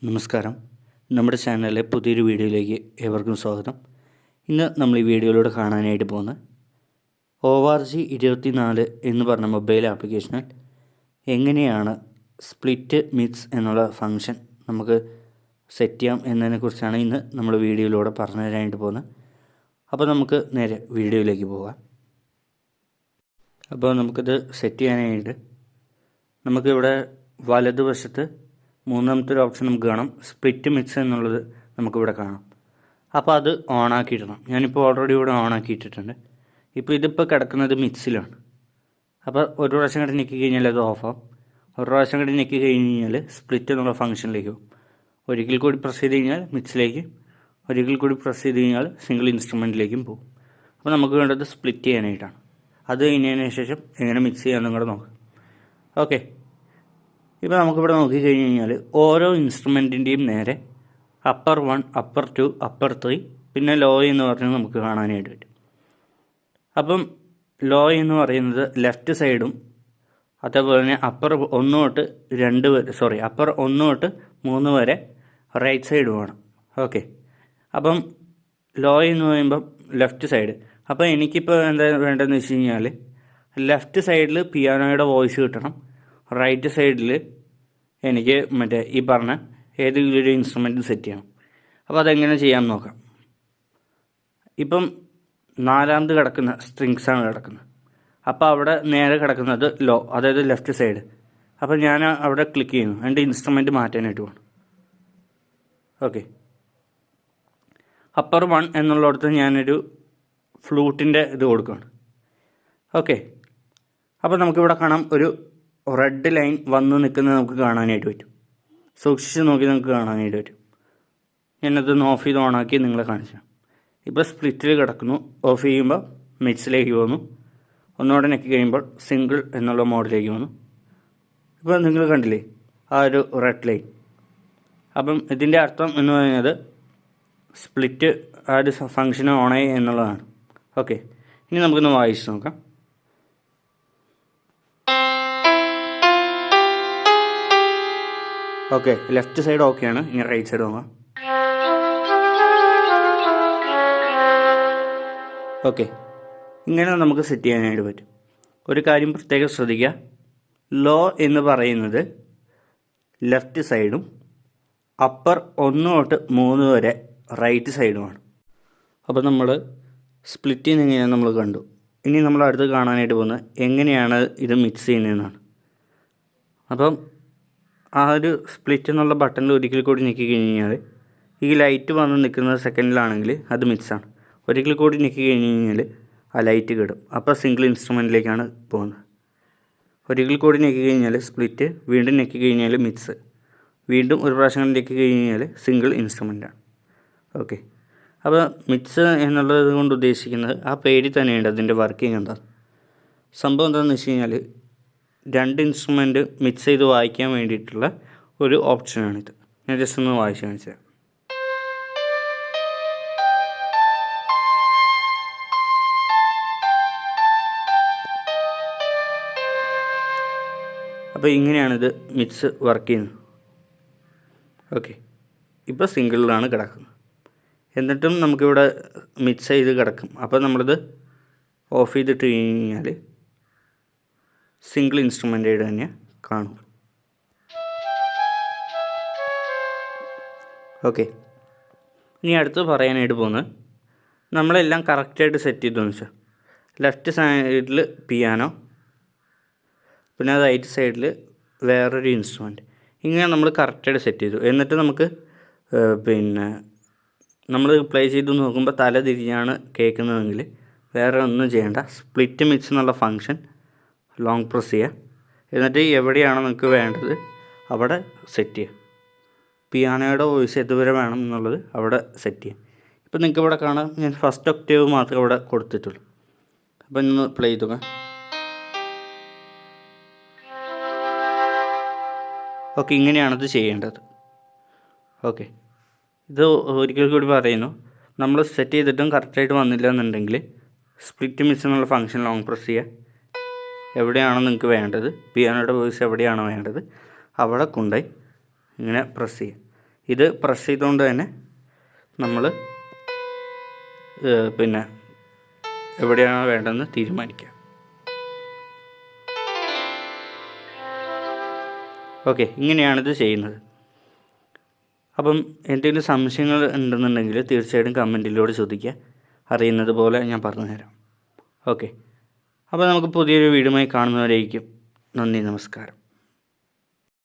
നമസ്കാരം. നമ്മുടെ ചാനലിലെ പുതിയൊരു വീഡിയോയിലേക്ക് ഏവർക്കും സ്വാഗതം. ഇന്ന് നമ്മൾ ഈ വീഡിയോയിലൂടെ കാണാനായിട്ട് പോകുന്നത് ORG24 എന്ന് പറഞ്ഞ മൊബൈൽ ആപ്ലിക്കേഷനിൽ എങ്ങനെയാണ് സ്പ്ലിറ്റ് മിക്സ് എന്നുള്ള ഫംഗ്ഷൻ നമുക്ക് സെറ്റ് ചെയ്യാം എന്നതിനെക്കുറിച്ചാണ് ഇന്ന് നമ്മൾ വീഡിയോയിലൂടെ പറഞ്ഞു തരാനായിട്ട് പോകുന്നത്. അപ്പോൾ നമുക്ക് നേരെ വീഡിയോയിലേക്ക് പോകാം. അപ്പോൾ നമുക്കിത് സെറ്റ് ചെയ്യാനായിട്ട് നമുക്കിവിടെ വലതുവശത്ത് മൂന്നാമത്തെ ഒരു ഓപ്ഷൻ നമുക്ക് കാണാം, സ്പ്ലിറ്റ് മിക്സ് എന്നുള്ളത് നമുക്കിവിടെ കാണാം. അപ്പോൾ അത് ഓണാക്കിയിടണം. ഞാനിപ്പോൾ ഓൾറെഡി ഇവിടെ ഓണാക്കിയിട്ടിട്ടുണ്ട്. ഇതിപ്പോൾ കിടക്കുന്നത് മിക്സിലാണ്. അപ്പോൾ ഒരു പ്രാവശ്യം കൂടി ഞെക്കി കഴിഞ്ഞാൽ അത് ഓഫാവും. ഒരു പ്രാവശ്യം കൂടി ഞെക്കി കഴിഞ്ഞ് കഴിഞ്ഞാൽ സ്പ്ലിറ്റ് എന്നുള്ള ഫംഗ്ഷനിലേക്ക് പോകും. ഒരിക്കൽ കൂടി പ്രസ് ചെയ്ത് കഴിഞ്ഞാൽ മിക്സിലേക്ക്, ഒരിക്കൽ കൂടി പ്രസ് ചെയ്ത് കഴിഞ്ഞാൽ സിംഗിൾ ഇൻസ്ട്രുമെൻറ്റിലേക്കും പോകും. അപ്പോൾ നമുക്ക് വേണ്ടത് സ്പ്ലിറ്റ് ചെയ്യാനായിട്ടാണ്. അത് കഴിഞ്ഞതിന് ശേഷം എങ്ങനെ മിക്സ് ചെയ്യാമെന്നും കൂടെ നോക്കാം. ഓക്കെ, ഇപ്പോൾ നമുക്കിവിടെ നോക്കിക്കഴിഞ്ഞ് കഴിഞ്ഞാൽ ഓരോ ഇൻസ്ട്രുമെൻറ്റിൻ്റെയും നേരെ അപ്പർ 1, അപ്പർ 2, അപ്പർ 3 പിന്നെ ലോ എന്ന് പറഞ്ഞ് നമുക്ക് കാണാനായിട്ട് പറ്റും. അപ്പം ലോ എന്ന് പറയുന്നത് ലെഫ്റ്റ് സൈഡും അതേപോലെ തന്നെ അപ്പർ 1 തൊട്ട് 2 വരെ അപ്പർ 1 തൊട്ട് 3 വരെ റൈറ്റ് സൈഡുമാണ്. ഓക്കെ, അപ്പം ലോ എന്ന് പറയുമ്പം ലെഫ്റ്റ് സൈഡ്. അപ്പോൾ എനിക്കിപ്പോൾ എന്താ വേണ്ടതെന്ന് വെച്ച് കഴിഞ്ഞാൽ ലെഫ്റ്റ് സൈഡിൽ പിയാനോയുടെ വോയിസ് കിട്ടണം, റൈറ്റ് സൈഡിൽ എനിക്ക് ഈ പറഞ്ഞ ഏതെങ്കിലും ഒരു ഇൻസ്ട്രുമെൻറ്റ് സെറ്റ് ചെയ്യണം. അപ്പോൾ അതെങ്ങനെ ചെയ്യാമെന്ന് നോക്കാം. ഇപ്പം നാലാമത് കിടക്കുന്ന സ്ട്രിങ്സാണ് കിടക്കുന്നത്. അപ്പോൾ അവിടെ നേരെ കിടക്കുന്നത് ലോ, അതായത് ലെഫ്റ്റ് സൈഡ്. അപ്പോൾ ഞാൻ അവിടെ ക്ലിക്ക് ചെയ്യുന്നു, എൻ്റെ ഇൻസ്ട്രുമെൻറ്റ് മാറ്റാനായിട്ട് പോകണം. ഓക്കെ, അപ്പർ 1 എന്നുള്ളിടത്ത് ഞാനൊരു ഫ്ലൂട്ടിൻ്റെ ഇത് കൊടുക്കുകയാണ്. ഓക്കെ, അപ്പോൾ നമുക്കിവിടെ കാണാം ഒരു റെഡ് ലൈൻ വന്ന് നിൽക്കുന്നത് നമുക്ക് കാണാനായിട്ട് പറ്റും. സൂക്ഷിച്ച് നോക്കി നമുക്ക് കാണാനായിട്ട് പറ്റും. ഞാനത് ഓഫ് ചെയ്ത് ഓണാക്കി നിങ്ങളെ കാണിച്ചു. ഇപ്പോൾ സ്പ്ലിറ്റിൽ കിടക്കുന്നു. ഓഫ് ചെയ്യുമ്പോൾ മിക്സിലേക്ക് പോകുന്നു. ഒന്നുകൂടെ ഞെക്കി കഴിയുമ്പോൾ സിംഗിൾ എന്നുള്ള മോഡിലേക്ക് വന്നു. ഇപ്പോൾ നിങ്ങൾ കണ്ടില്ലേ ആ ഒരു റെഡ് ലൈൻ. അപ്പം ഇതിൻ്റെ അർത്ഥം എന്ന് പറയുന്നത് സ്പ്ലിറ്റ് ആ ഒരു ഫംഗ്ഷന് ഓണായി എന്നുള്ളതാണ്. ഓക്കെ, ഇനി നമുക്കൊന്ന് വായിച്ച് നോക്കാം. ഓക്കെ, ലെഫ്റ്റ് സൈഡ് ഓക്കെയാണ്. ഇനി റൈറ്റ് സൈഡ് നോക്കാം. ഓക്കെ, ഇങ്ങനെ നമുക്ക് സെറ്റ് ചെയ്യാനായിട്ട് പറ്റും. ഒരു കാര്യം പ്രത്യേകം ശ്രദ്ധിക്കുക, ലോ എന്ന് പറയുന്നത് ലെഫ്റ്റ് സൈഡും അപ്പർ 1 തൊട്ട് 3 വരെ റൈറ്റ് സൈഡുമാണ്. അപ്പോൾ നമ്മൾ സ്പ്ലിറ്റ് ചെയ്യുന്ന നമ്മൾ കണ്ടു. ഇനി നമ്മൾ അടുത്ത് കാണാനായിട്ട് പോകുന്നത് എങ്ങനെയാണ് ഇത് മിക്സ് ചെയ്യുന്നതെന്നാണ്. അപ്പം ആ ഒരു സ്പ്ലിറ്റ് എന്നുള്ള ബട്ടണിൽ ഒരിക്കൽ കൂടി ഞെക്കി കഴിഞ്ഞ് കഴിഞ്ഞാൽ ഈ ലൈറ്റ് വന്ന് നിൽക്കുന്നത് സെക്കൻഡിലാണെങ്കിൽ അത് മിക്സാണ്. ഒരിക്കൽ കൂടി ഞെക്കി കഴിഞ്ഞ് കഴിഞ്ഞാൽ ആ ലൈറ്റ് കിടും. അപ്പോൾ സിംഗിൾ ഇൻസ്ട്രുമെൻറ്റിലേക്കാണ് പോകുന്നത്. ഒരിക്കൽ കൂടി ഞെക്കി കഴിഞ്ഞാൽ സ്പ്ലിറ്റ്, വീണ്ടും ഞെക്കി കഴിഞ്ഞാൽ മിക്സ്, വീണ്ടും ഒരു പ്രാവശ്യം ഞെക്കി കഴിഞ്ഞാൽ സിംഗിൾ ഇൻസ്ട്രുമെൻറ്റാണ്. ഓക്കെ, അപ്പോൾ മിക്സ് എന്നുള്ളത് കൊണ്ട് ഉദ്ദേശിക്കുന്നത് ആ പേരിൽ തന്നെയുണ്ട് അതിൻ്റെ വർക്കിംഗ് എന്താണ്. സംഭവം എന്താണെന്ന് വെച്ച് കഴിഞ്ഞാൽ 2 ഇൻസ്ട്രുമെൻറ്റ് മിക്സ് ചെയ്ത് വായിക്കാൻ വേണ്ടിയിട്ടുള്ള ഒരു ഓപ്ഷനാണിത്. ഞാൻ ജസ്റ്റ് ഒന്ന് വായിച്ച് കാണിച്ചു. അപ്പോൾ ഇങ്ങനെയാണിത് മിക്സ് വർക്ക് ചെയ്യുന്നത്. ഓക്കെ, ഇപ്പോൾ സിംഗിളിലാണ് കിടക്കുന്നത്. എന്നിട്ടും നമുക്കിവിടെ മിക്സ് ചെയ്ത് കിടക്കും. അപ്പോൾ നമ്മളിത് ഓഫ് ചെയ്തിട്ട് കഴിഞ്ഞാൽ സിംഗിൾ ഇൻസ്ട്രുമെൻ്റായിട്ട് തന്നെ കാണും. ഓക്കെ, ഇനി അടുത്ത് പറയാനായിട്ട് പോകുന്നത് നമ്മളെല്ലാം കറക്റ്റായിട്ട് സെറ്റ് ചെയ്തെന്ന് വെച്ചാൽ ലെഫ്റ്റ് സൈഡിൽ പിയാനോ, പിന്നെ റൈറ്റ് സൈഡിൽ വേറൊരു ഇൻസ്ട്രുമെൻറ്റ്, ഇങ്ങനെ നമ്മൾ കറക്റ്റായിട്ട് സെറ്റ് ചെയ്തു. എന്നിട്ട് നമുക്ക് നമ്മൾ പ്ലേ ചെയ്ത് നോക്കുമ്പോൾ തല തിരിഞ്ഞാണ് കേൾക്കുന്നതെങ്കിൽ വേറെ ഒന്നും ചെയ്യേണ്ട. സ്പ്ലിറ്റ് മിക്സ് എന്നുള്ള ഫംഗ്ഷൻ ലോങ് പ്രസ് ചെയ്യുക. എന്നിട്ട് എവിടെയാണോ നിങ്ങൾക്ക് വേണ്ടത് അവിടെ സെറ്റ് ചെയ്യുക. പിയാനോയുടെ വോയിസ് എതുവരെ വേണം എന്നുള്ളത് അവിടെ സെറ്റ് ചെയ്യുക. ഇപ്പോൾ നിങ്ങൾക്ക് ഇവിടെ കാണാം, ഞാൻ ഫസ്റ്റ് ഒക്ടേവ് മാത്രമേ ഇവിടെ കൊടുത്തിട്ടുള്ളൂ. അപ്പോൾ ഒന്ന് പ്ലേ ചെയ്തു. ഓക്കെ, ഇങ്ങനെയാണത് ചെയ്യേണ്ടത്. ഓക്കെ, ഇത് ഒരിക്കൽ കൂടി പറയുന്നു, നമ്മൾ സെറ്റ് ചെയ്തിട്ടും കറക്റ്റായിട്ട് വന്നില്ല എന്നുണ്ടെങ്കിൽ സ്പ്ലിറ്റ് മിക്സ് എന്നുള്ള ഫംഗ്ഷൻ ലോങ് പ്രസ് ചെയ്യുക. എവിടെയാണോ നിങ്ങൾക്ക് വേണ്ടത്, പിയാനോയുടെ വോയിസ് എവിടെയാണോ വേണ്ടത് അവിടെ കൊണ്ടുപോയി ഇങ്ങനെ പ്രസ് ചെയ്യുക. ഇത് പ്രസ് ചെയ്തുകൊണ്ട് തന്നെ നമ്മൾ പിന്നെ എവിടെയാണോ വേണ്ടതെന്ന് തീരുമാനിക്കുക. ഓക്കെ, ഇങ്ങനെയാണിത് ചെയ്യുന്നത്. അപ്പം എന്തെങ്കിലും സംശയങ്ങൾ ഉണ്ടെന്നുണ്ടെങ്കിൽ തീർച്ചയായിട്ടും കമൻറ്റിലൂടെ ചോദിക്കുക. അറിയുന്നത് പോലെ ഞാൻ പറഞ്ഞുതരാം. ഓക്കെ, അപ്പോൾ നമുക്ക് പുതിയൊരു വീഡിയോയുമായി കാണുന്നവരേക്കും നന്ദി, നമസ്കാരം.